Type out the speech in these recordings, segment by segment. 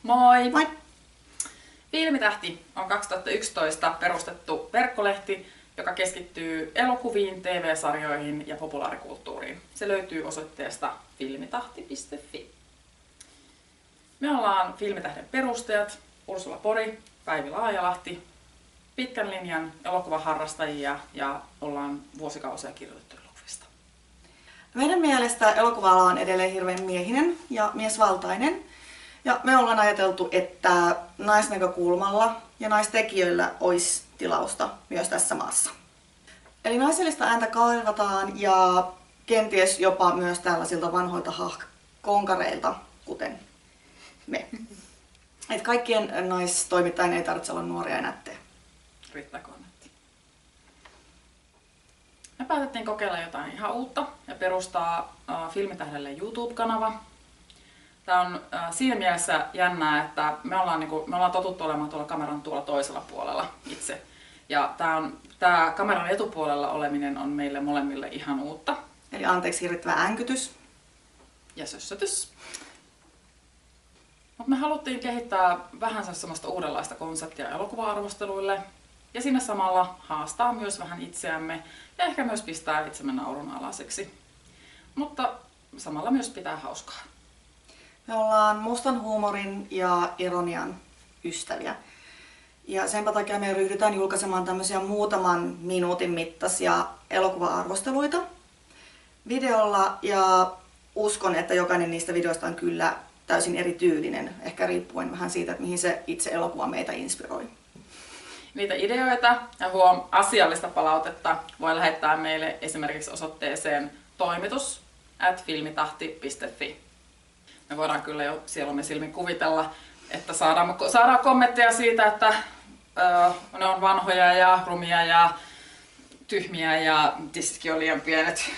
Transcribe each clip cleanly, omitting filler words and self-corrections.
Moi! Moi! Filmitähti on 2011 perustettu verkkolehti, joka keskittyy elokuviin, TV-sarjoihin ja populaarikulttuuriin. Se löytyy osoitteesta filmitahti.fi. Me ollaan Filmitähden perustajat Ursula Pori, Päivi Laajalahti, pitkän linjan elokuvaharrastajia ja ollaan vuosikausia kirjoitettu elokuvista. Meidän mielestä elokuva-ala on edelleen hirveän miehinen ja miesvaltainen. Ja me ollaan ajateltu, että naisnäkökulmalla ja naistekijöillä olisi tilausta myös tässä maassa. Eli naisellista ääntä kaivataan ja kenties jopa myös tällaisilta vanhoilta konkareilta, kuten me. Et kaikkien naistoimittajien ei tarvitse olla nuoria ja nättejä. Riittää konnetti. Me päätettiin kokeilla jotain ihan uutta ja perustaa Filmitähdelle YouTube-kanava. Tämä on siinä mielessä jännää, että me ollaan totuttu olemaan tuolla kameran tuolla toisella puolella itse. Ja tämä kameran etupuolella oleminen on meille molemmille ihan uutta. Eli anteeksi hirvittävä änkytys. Ja sössötys. Mutta me haluttiin kehittää vähän semmoista uudenlaista konseptia elokuva-arvosteluille. Ja siinä samalla haastaa myös vähän itseämme ja ehkä myös pistää itsemme naurunalaiseksi. Mutta samalla myös pitää hauskaa. Me ollaan mustan huumorin ja ironian ystäviä. Ja senpä takia me ryhdytään julkaisemaan tämmöisiä muutaman minuutin mittaisia elokuva-arvosteluita videolla. Ja uskon, että jokainen niistä videoista on kyllä täysin erityylinen, ehkä riippuen vähän siitä, että mihin se itse elokuva meitä inspiroi. Niitä ideoita ja asiallista palautetta voi lähettää meille esimerkiksi osoitteeseen toimitus@filmitahti.fi. Me voidaan kyllä jo sielumme silmin kuvitella, että saadaan kommentteja siitä, että ne on vanhoja ja rumia ja tyhmiä ja tiskitkin on liian pienet.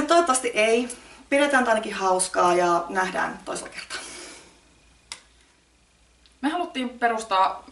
Toivottavasti ei. Pidetään ainakin hauskaa ja nähdään toisella kertaa. Me haluttiin perustaa